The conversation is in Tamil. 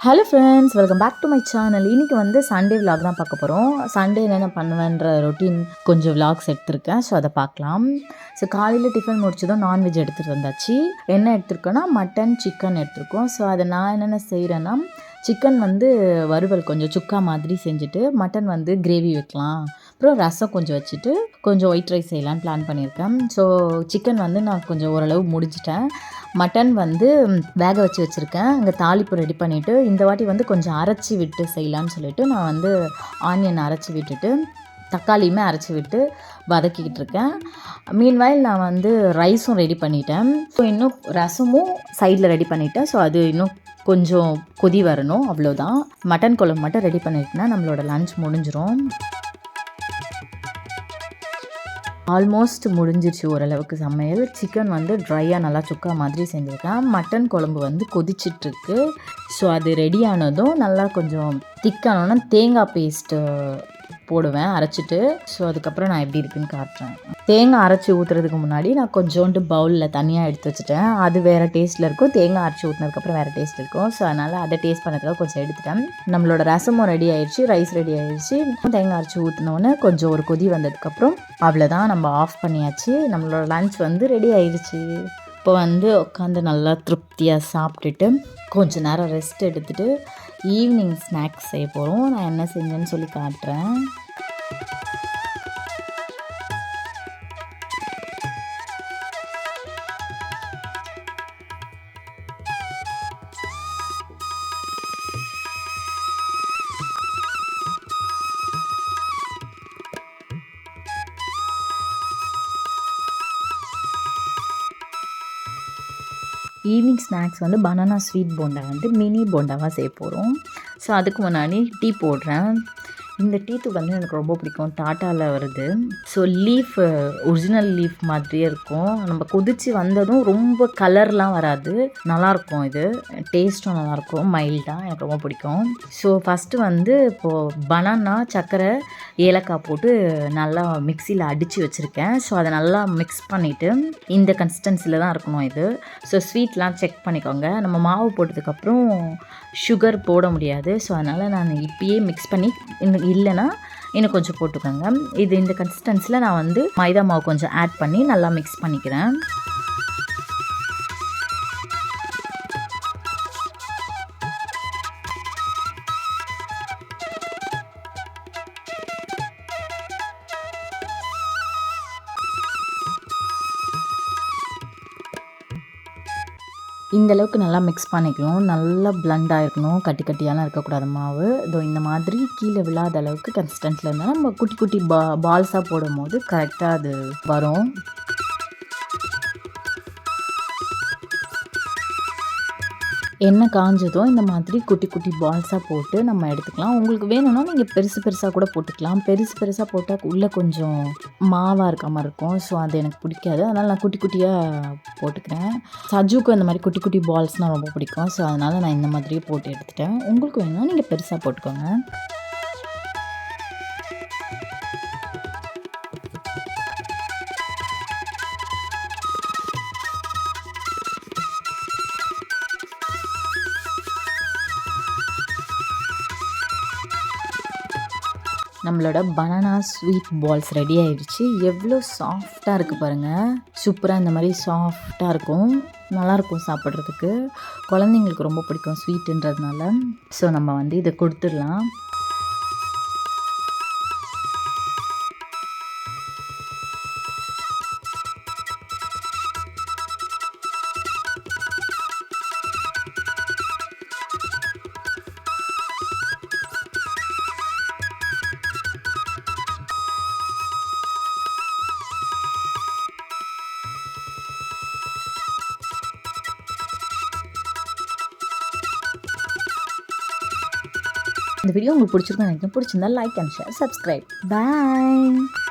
Hello friends, welcome back to my channel. இன்றைக்கி வந்து சண்டே விலாக் தான் பார்க்க போகிறோம். சண்டே என்னென்ன பண்ணுவேன்ற ரொட்டீன் கொஞ்சம் விலாக்ஸ் எடுத்திருக்கேன். ஸோ அதை பார்க்கலாம். ஸோ காலையில் டிஃபன் முடிச்சதும் நான்வெஜ் எடுத்துகிட்டு வந்தாச்சு. என்ன எடுத்துருக்கோன்னா மட்டன், சிக்கன் எடுத்துருக்கோம். ஸோ அதை நான் என்னென்ன செய்கிறேன்னா, சிக்கன் வந்து வறுவல் கொஞ்சம் சுக்கா மாதிரி செஞ்சுட்டு, மட்டன் வந்து கிரேவி வைக்கலாம், அப்புறம் ரசம் கொஞ்சம் வச்சுட்டு கொஞ்சம் ஒயிட் ரைஸ் செய்யலான்னு பிளான் பண்ணியிருக்கேன். ஸோ சிக்கன் வந்து நான் கொஞ்சம் ஓரளவு முடிச்சிட்டேன். மட்டன் வந்து வேக வச்சு வச்சுருக்கேன். இங்கே தாளிப்பு ரெடி பண்ணிவிட்டு, இந்த வாட்டி வந்து கொஞ்சம் அரைச்சி விட்டு செய்யலான்னு சொல்லிவிட்டு நான் வந்து ஆனியன் அரைச்சி விட்டுட்டு தக்காளியுமே அரைச்சி விட்டு வதக்கிக்கிட்டு இருக்கேன். மீன்வாயில் நான் வந்து ரைஸும் ரெடி பண்ணிட்டேன். ஸோ இன்னும் ரசமும் சைடில் ரெடி பண்ணிட்டேன். ஸோ அது இன்னும் கொஞ்சம் கொதி வரணும், அவ்வளோதான். மட்டன் குழம்பு மட்டும் ரெடி பண்ணிட்டேன்னா நம்மளோட லன்ச் முடிஞ்சிடும். ஆல்மோஸ்ட் முடிஞ்சிருச்சு ஓரளவுக்கு சமையல். சிக்கன் வந்து ட்ரையாக நல்லா சுக்கா மாதிரி செஞ்சுருக்கேன். மட்டன் குழம்பு வந்து கொதிச்சிட்ருக்கு. ஸோ அது ரெடி ஆனதும் நல்லா கொஞ்சம் திக்கானோன்னா தேங்காய் பேஸ்ட்டு போடுவேன் அரைச்சிட்டு. ஸோ அதுக்கப்புறம் நான் எப்படி இருக்குன்னு காட்டுறேன். தேங்காய் அரைச்சி ஊற்றுறதுக்கு முன்னாடி நான் கொஞ்சோண்டு பவுலில் தனியாக எடுத்து வச்சுட்டேன். அது வேறு டேஸ்ட்டில் இருக்கும். தேங்காய் அரைச்சி ஊற்றினதுக்கப்புறம் வேறு டேஸ்ட் இருக்கும். ஸோ அதனால் அதை டேஸ்ட் பண்ணதுக்காக கொஞ்சம் எடுத்துட்டேன். நம்மளோட ரசமும் ரெடி ஆயிடுச்சு, ரைஸ் ரெடி ஆயிடுச்சு. தேங்காய் அரைச்சி ஊற்றினோன்னே கொஞ்சம் ஒரு கொதி வந்ததுக்கப்புறம் அவ்வளோதான், நம்ம ஆஃப் பண்ணியாச்சு. நம்மளோட லன்ச் வந்து ரெடி ஆயிடுச்சு. இப்போ வந்து உட்காந்து நல்லா திருப்தியாக சாப்பிட்டுட்டு கொஞ்சம் நேரம் ரெஸ்ட் எடுத்துகிட்டு ஈவினிங் ஸ்நாக்ஸ் செய்ய போகிறோம். நான் என்ன செஞ்சேன்னு சொல்லி காட்டுறேன். ஈவினிங் ஸ்நாக்ஸ் வந்து பனானா ஸ்வீட் போண்டா வந்து மினி போண்டாவாக செய்ய போகிறோம். ஸோ அதுக்கு முன்னாடி டீ போடுறேன். இந்த டீ தூள் வந்து எனக்கு ரொம்ப பிடிக்கும். டாட்டாவில் வருது. ஸோ லீஃப் ஒரிஜினல் லீஃப் மாதிரியே இருக்கும். நம்ம கொதித்து வந்ததும் ரொம்ப கலர்லாம் வராது, நல்லாயிருக்கும். இது டேஸ்ட்டும் நல்லாயிருக்கும், மைல்டாக, எனக்கு ரொம்ப பிடிக்கும். ஸோ ஃபஸ்ட்டு வந்து இப்போது பனானா, சர்க்கரை, ஏலக்காய் போட்டு நல்லா மிக்சியில் அடித்து வச்சுருக்கேன். ஸோ அதை நல்லா மிக்ஸ் பண்ணிவிட்டு இந்த கன்சிஸ்டன்சியில் தான் இருக்கணும் இது. ஸோ ஸ்வீட்லாம் செக் பண்ணிக்கோங்க. நம்ம மாவு போட்டதுக்கப்புறம் சுகர் போட முடியாது. ஸோ அதனால் நான் இப்பயே மிக்ஸ் பண்ணி இல்லைன்னா இன்னும் கொஞ்சம் போட்டுக்கோங்க. இது இந்த கன்சிஸ்டன்சியில் நான் வந்து மைதா மாவு கொஞ்சம் ஆட் பண்ணி நல்லா மிக்ஸ் பண்ணிக்கிறேன். இந்தளவுக்கு நல்லா மிக்ஸ் பண்ணிக்கணும். நல்லா பிளண்டாக இருக்கணும், கட்டி கட்டியாலாம் இருக்கக்கூடாது மாவு. இதோ இந்த மாதிரி கீழே விழாத அளவுக்கு கன்சிஸ்டன்சியில் இருந்தால் நம்ம குட்டி குட்டி பால்ஸாக போடும் போது கரெக்டாக அது வரும். எண்ணெய் காஞ்சதும் இந்த மாதிரி குட்டி குட்டி பால்ஸாக போட்டு நம்ம எடுத்துக்கலாம். உங்களுக்கு வேணும்னா நீங்கள் பெருசு பெருசாக கூட போட்டுக்கலாம். பெருசு பெருசாக போட்டால் உள்ளே கொஞ்சம் மாவாக இருக்க மாதிரி இருக்கும். ஸோ அது எனக்கு பிடிக்காது. அதனால் நான் குட்டி குட்டியாக போட்டுக்கிறேன். சஜுக்கும் இந்த மாதிரி குட்டி குட்டி பால்ஸ்னால் ரொம்ப பிடிக்கும். ஸோ அதனால் நான் இந்த மாதிரியே போட்டு எடுத்துட்டேன். உங்களுக்கு வேணும்னா நீங்கள் பெருசாக போட்டுக்கோங்க. நம்மளோட பனானா ஸ்வீட் பால்ஸ் ரெடி ஆகிடுச்சு. எவ்வளோ சாஃப்டாக இருக்குது பாருங்கள். சூப்பராக இந்த மாதிரி சாஃப்டாக இருக்கும், நல்லாயிருக்கும் சாப்பிட்றதுக்கு. குழந்தைங்களுக்கு ரொம்ப பிடிக்கும் ஸ்வீட்டுன்றதுனால. ஸோ நம்ம வந்து இதை கொடுத்துடலாம். இந்த வீடியோ உங்களுக்கு பிடிச்சிருக்குன்னு நினைக்கிறேன். பிடிச்சிருந்தா like and share, subscribe. Bye.